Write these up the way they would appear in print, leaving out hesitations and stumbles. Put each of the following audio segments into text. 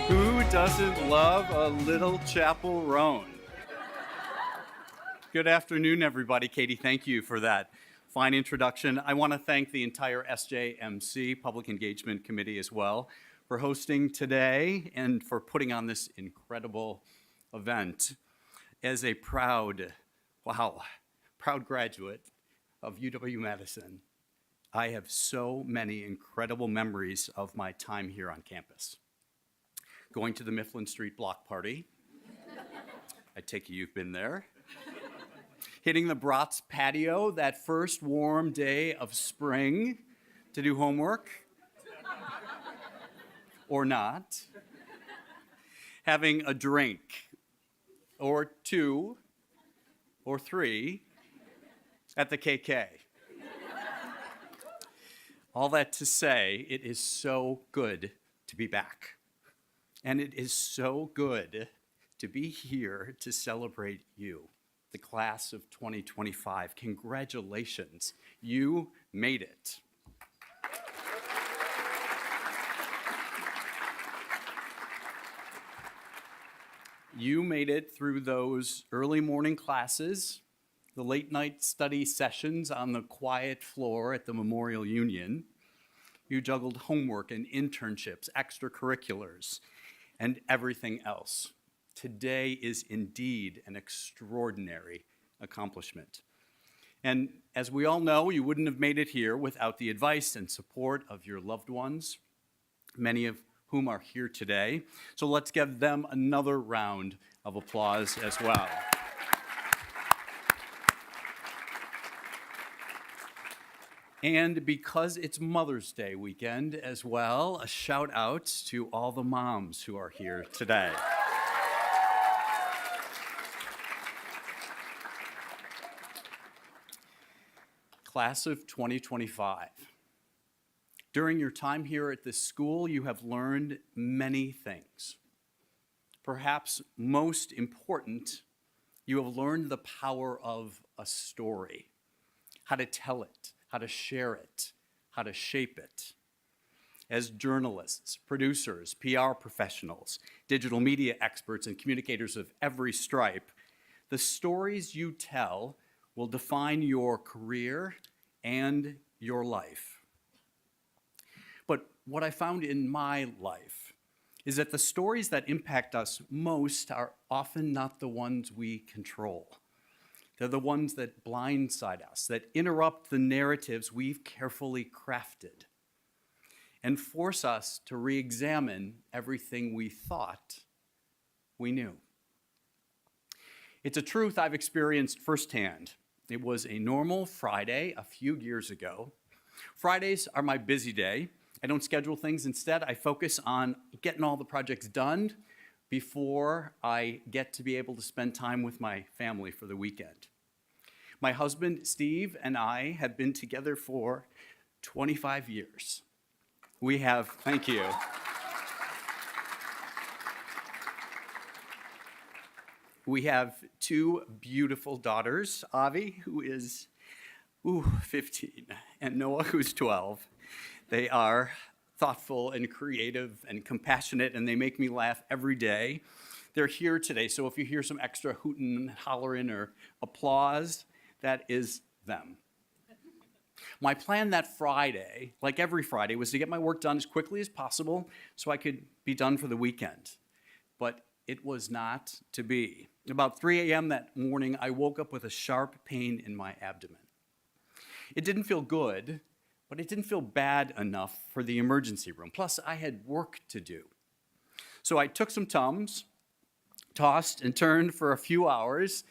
Who doesn't love a little chapel roan? Good afternoon, everybody. Katie, thank you for that fine introduction. I want to thank the entire SJMC Public Engagement Committee as well for hosting today and for putting on this incredible event. As a proud graduate of UW-Madison, I have so many incredible memories of my time here on campus. Going to the Mifflin Street block party. I take it you've been there. Hitting the Bratz patio that first warm day of spring to do homework. Or not. Having a drink, or two, or three at the KK. All that to say, it is so good to be back. And it is so good to be here to celebrate you, the class of 2025. Congratulations, you made it. You made it through those early morning classes, the late night study sessions on the quiet floor at the Memorial Union. You juggled homework and internships, extracurriculars, and everything else. Today is indeed an extraordinary accomplishment. And as we all know, you wouldn't have made it here without the advice and support of your loved ones, many of whom are here today. So let's give them another round of applause as well. And because it's Mother's Day weekend as well, a shout out to all the moms who are here today. Class of 2025. During your time here at this school, you have learned many things. Perhaps most important, you have learned the power of a story, how to tell it, how to share it, how to shape it. As journalists, producers, PR professionals, digital media experts, and communicators of every stripe, the stories you tell will define your career and your life. But what I found in my life is that the stories that impact us most are often not the ones we control. They're the ones that blindside us, that interrupt the narratives we've carefully crafted, and force us to re-examine everything we thought we knew. It's a truth I've experienced firsthand. It was a normal Friday a few years ago. Fridays are my busy day. I don't schedule things. Instead, I focus on getting all the projects done before I get to be able to spend time with my family for the weekend. My husband, Steve, and I have been together for 25 years. We have, thank you. We have two beautiful daughters, Avi, who is 15, and Noah, who's 12. They are thoughtful and creative and compassionate, and they make me laugh every day. They're here today, so if you hear some extra hooting and hollering or applause, that is them. My plan that Friday, like every Friday, was to get my work done as quickly as possible so I could be done for the weekend. But it was not to be. About 3 a.m. that morning, I woke up with a sharp pain in my abdomen. It didn't feel good, but it didn't feel bad enough for the emergency room. Plus, I had work to do. So I took some Tums, tossed and turned for a few hours,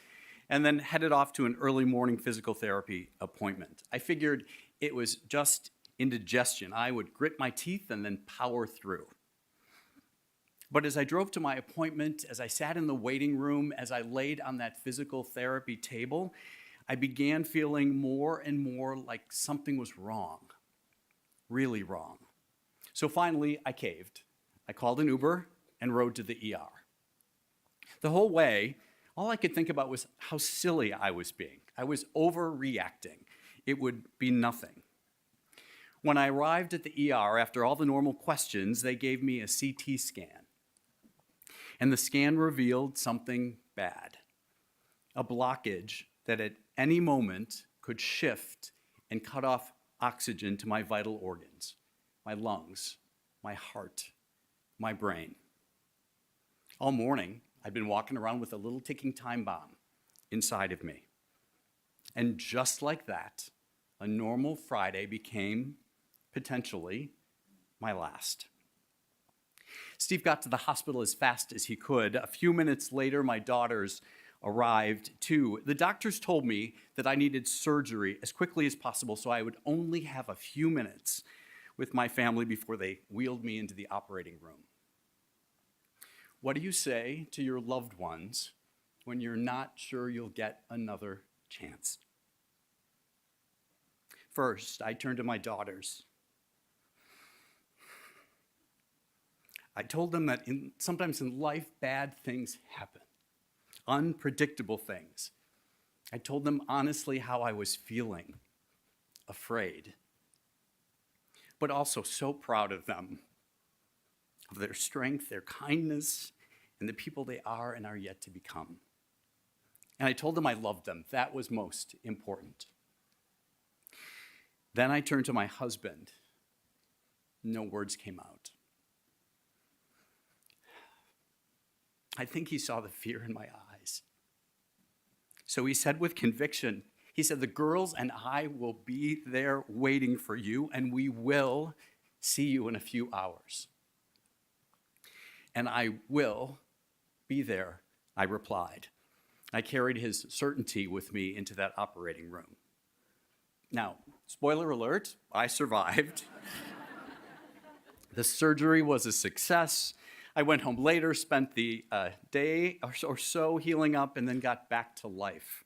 and then headed off to an early morning physical therapy appointment. I figured it was just indigestion. I would grit my teeth and then power through. But as I drove to my appointment, as I sat in the waiting room, as I laid on that physical therapy table, I began feeling more and more like something was wrong, really wrong. So finally, I caved. I called an Uber and rode to the ER. The whole way, all I could think about was how silly I was being. I was overreacting. It would be nothing. When I arrived at the ER, after all the normal questions, they gave me a CT scan. And the scan revealed something bad, a blockage that at any moment could shift and cut off oxygen to my vital organs, my lungs, my heart, my brain. All morning, I'd been walking around with a little ticking time bomb inside of me. And just like that, a normal Friday became potentially my last. Steve got to the hospital as fast as he could. A few minutes later, my daughters arrived too. The doctors told me that I needed surgery as quickly as possible, so I would only have a few minutes with my family before they wheeled me into the operating room. What do you say to your loved ones when you're not sure you'll get another chance? First, I turned to my daughters. I told them that sometimes in life, bad things happen, unpredictable things. I told them honestly how I was feeling, afraid, but also so proud of them, of their strength, their kindness, and the people they are and are yet to become. And I told them I loved them. That was most important. Then I turned to my husband. No words came out. I think he saw the fear in my eyes. So he said with conviction, he said, "The girls and I will be there waiting for you, and we will see you in a few hours." "And I will be there," I replied. I carried his certainty with me into that operating room. Now, spoiler alert, I survived. The surgery was a success. I went home later, spent the day or so healing up, and then got back to life.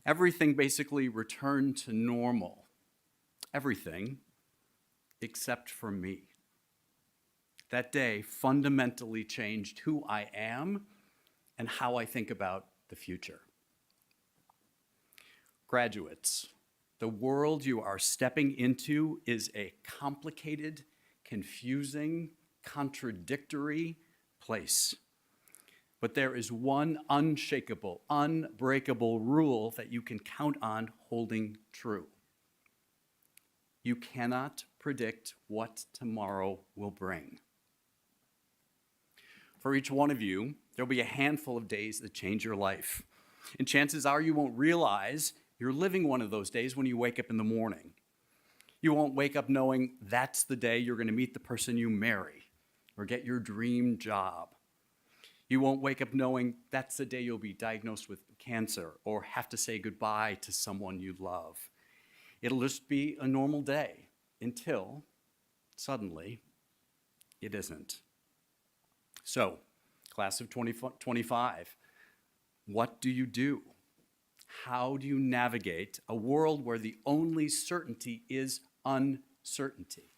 Everything basically returned to normal. Everything except for me. That day fundamentally changed who I am and how I think about the future. Graduates, the world you are stepping into is a complicated, confusing, contradictory place. But there is one unshakable, unbreakable rule that you can count on holding true. You cannot predict what tomorrow will bring. For each one of you, there'll be a handful of days that change your life. And chances are you won't realize you're living one of those days when you wake up in the morning. You won't wake up knowing that's the day you're going to meet the person you marry or get your dream job. You won't wake up knowing that's the day you'll be diagnosed with cancer or have to say goodbye to someone you love. It'll just be a normal day until suddenly it isn't. So, class of 2025, what do you do? How do you navigate a world where the only certainty is uncertainty?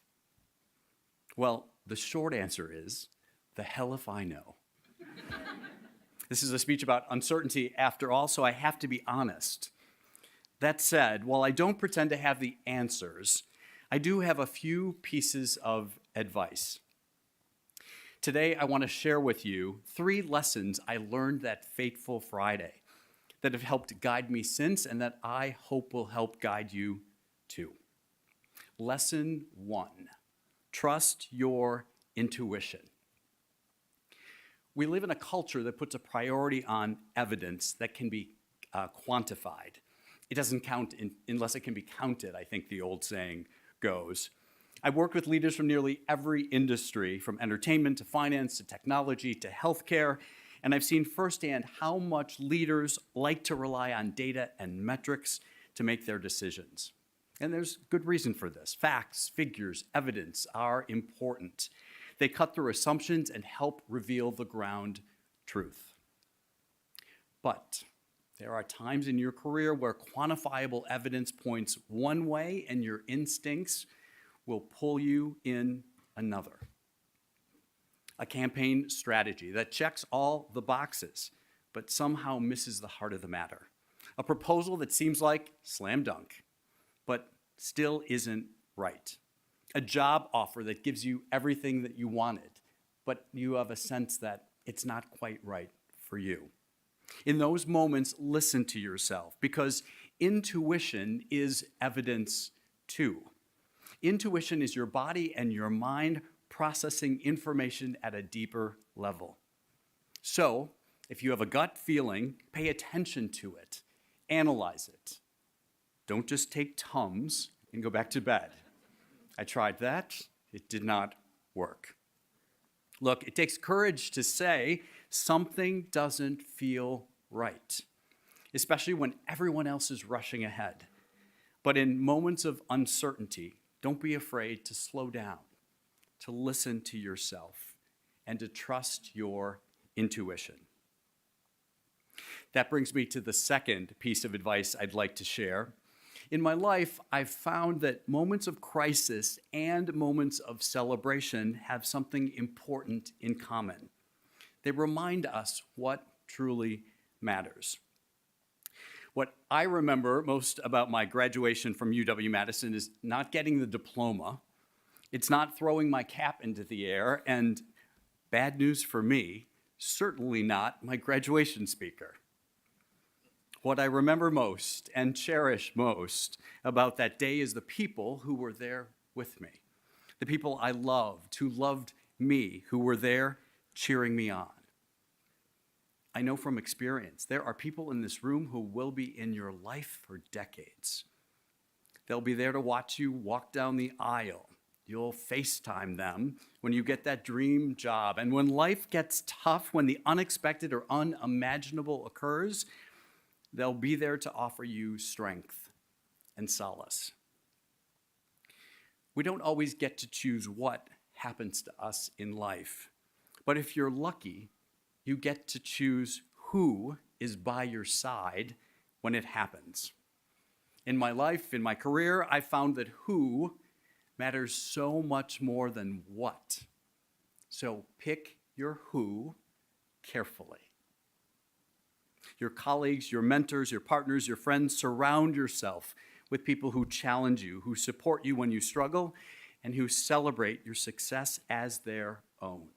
Well, the short answer is, the hell if I know. This is a speech about uncertainty after all, so I have to be honest. That said, while I don't pretend to have the answers, I do have a few pieces of advice. Today, I want to share with you 3 lessons I learned that fateful Friday that have helped guide me since and that I hope will help guide you too. Lesson 1, trust your intuition. We live in a culture that puts a priority on evidence that can be quantified. It doesn't count unless it can be counted, I think the old saying goes. I've worked with leaders from nearly every industry, from entertainment to finance to technology to healthcare, and I've seen firsthand how much leaders like to rely on data and metrics to make their decisions. And there's good reason for this. Facts, figures, evidence are important. They cut through assumptions and help reveal the ground truth. But there are times in your career where quantifiable evidence points one way and your instincts will pull you in another. A campaign strategy that checks all the boxes, but somehow misses the heart of the matter. A proposal that seems like slam dunk, but still isn't right. A job offer that gives you everything that you wanted, but you have a sense that it's not quite right for you. In those moments, listen to yourself, because intuition is evidence too. Intuition is your body and your mind processing information at a deeper level. So, if you have a gut feeling, pay attention to it, analyze it. Don't just take Tums and go back to bed. I tried that, it did not work. Look, it takes courage to say something doesn't feel right, especially when everyone else is rushing ahead. But in moments of uncertainty, don't be afraid to slow down, to listen to yourself, and to trust your intuition. That brings me to the second piece of advice I'd like to share. In my life, I've found that moments of crisis and moments of celebration have something important in common. They remind us what truly matters. What I remember most about my graduation from UW-Madison is not getting the diploma. It's not throwing my cap into the air, and bad news for me, certainly not my graduation speaker. What I remember most and cherish most about that day is the people who were there with me, the people I loved, who loved me, who were there cheering me on. I know from experience, there are people in this room who will be in your life for decades. They'll be there to watch you walk down the aisle. You'll FaceTime them when you get that dream job. And when life gets tough, when the unexpected or unimaginable occurs, they'll be there to offer you strength and solace. We don't always get to choose what happens to us in life. But if you're lucky, you get to choose who is by your side when it happens. In my life, in my career, I found that who matters so much more than what. So pick your who carefully. Your colleagues, your mentors, your partners, your friends, surround yourself with people who challenge you, who support you when you struggle, and who celebrate your success as their own.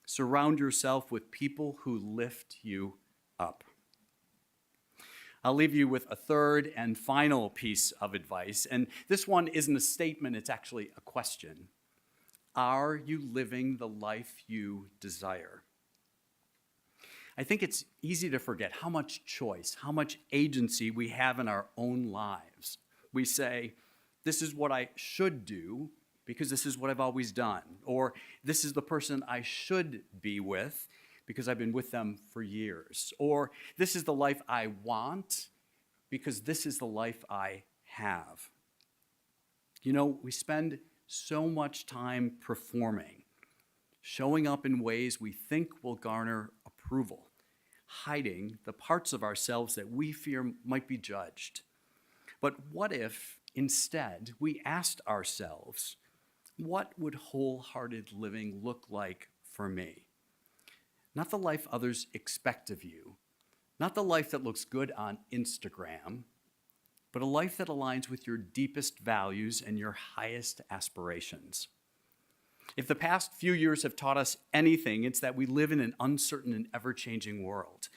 Surround yourself with people who lift you up. I'll leave you with a third and final piece of advice, and this one isn't a statement, it's actually a question. Are you living the life you desire? I think it's easy to forget how much choice, how much agency we have in our own lives. We say, this is what I should do because this is what I've always done. Or this is the person I should be with because I've been with them for years. Or this is the life I want because this is the life I have. You know, we spend so much time performing, showing up in ways we think will garner approval, hiding the parts of ourselves that we fear might be judged. But what if, instead, we asked ourselves, what would wholehearted living look like for me? Not the life others expect of you, not the life that looks good on Instagram, but a life that aligns with your deepest values and your highest aspirations. If the past few years have taught us anything, it's that we live in an uncertain and ever-changing world.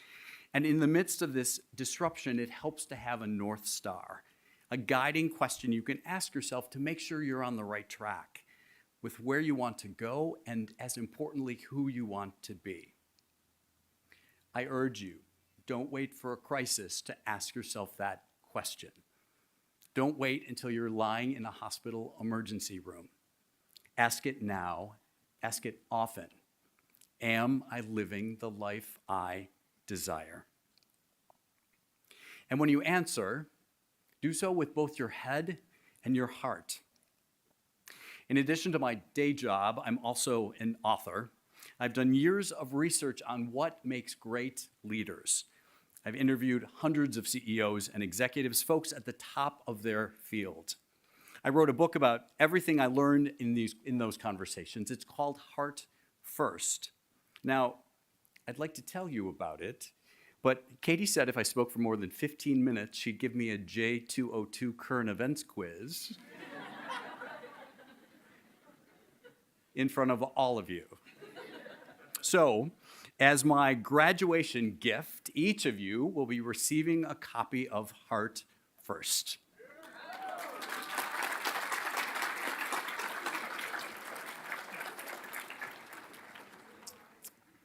And in the midst of this disruption, it helps to have a North Star, a guiding question you can ask yourself to make sure you're on the right track with where you want to go and, as importantly, who you want to be. I urge you, don't wait for a crisis to ask yourself that question. Don't wait until you're lying in a hospital emergency room. Ask it now, ask it often. Am I living the life I desire? And when you answer, do so with both your head and your heart. In addition to my day job, I'm also an author. I've done years of research on what makes great leaders. I've interviewed hundreds of CEOs and executives, folks at the top of their field. I wrote a book about everything I learned in those conversations. It's called Heart First. Now, I'd like to tell you about it, but Katie said if I spoke for more than 15 minutes, she'd give me a J202 current events quiz. in front of all of you. So, as my graduation gift, each of you will be receiving a copy of Heart First.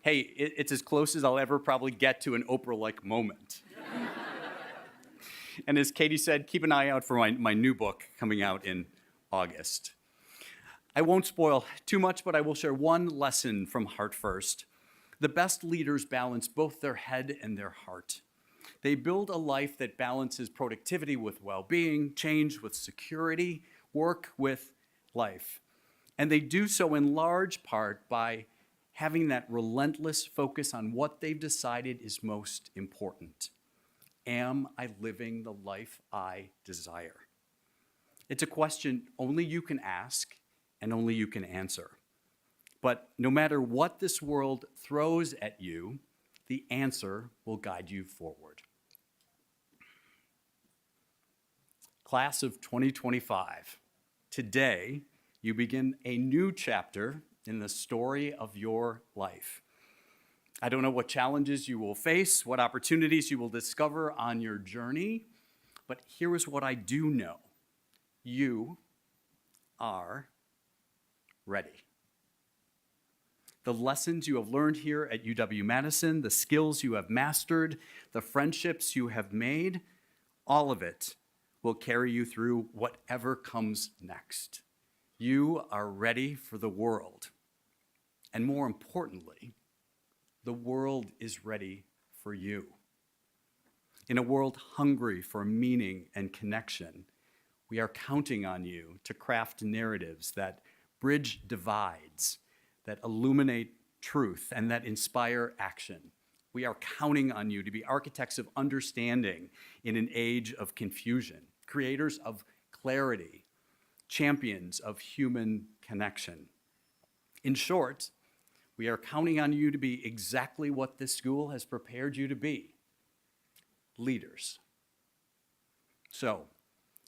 Hey, it's as close as I'll ever probably get to an Oprah-like moment. And as Katie said, keep an eye out for my new book coming out in August. I won't spoil too much, but I will share one lesson from Heart First. The best leaders balance both their head and their heart. They build a life that balances productivity with well-being, change with security, work with life. And they do so in large part by having that relentless focus on what they've decided is most important. Am I living the life I desire? It's a question only you can ask and only you can answer. But no matter what this world throws at you, the answer will guide you forward. Class of 2025, today you begin a new chapter in the story of your life. I don't know what challenges you will face, what opportunities you will discover on your journey, but here is what I do know. You are ready. The lessons you have learned here at UW-Madison, the skills you have mastered, the friendships you have made, all of it will carry you through whatever comes next. You are ready for the world. And more importantly, the world is ready for you. In a world hungry for meaning and connection, we are counting on you to craft narratives that bridge divides, that illuminate truth, and that inspire action. We are counting on you to be architects of understanding in an age of confusion, creators of clarity, champions of human connection. In short, we are counting on you to be exactly what this school has prepared you to be, leaders. So,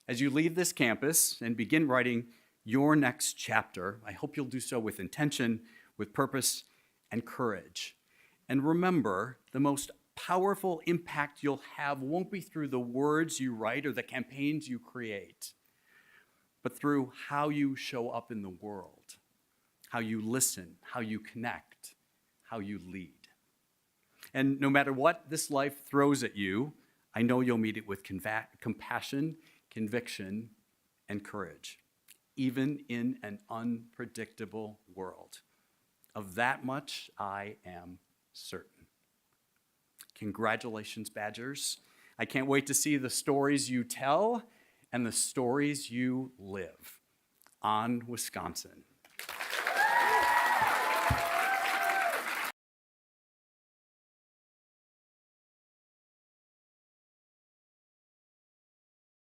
as you leave this campus and begin writing your next chapter, I hope you'll do so with intention, with purpose, and courage. And remember, the most powerful impact you'll have won't be through the words you write or the campaigns you create, but through how you show up in the world, how you listen, how you connect, how you lead. And no matter what this life throws at you, I know you'll meet it with compassion, conviction, and courage, even in an unpredictable world. Of that much, I am certain. Congratulations, Badgers. I can't wait to see the stories you tell and the stories you live. On Wisconsin.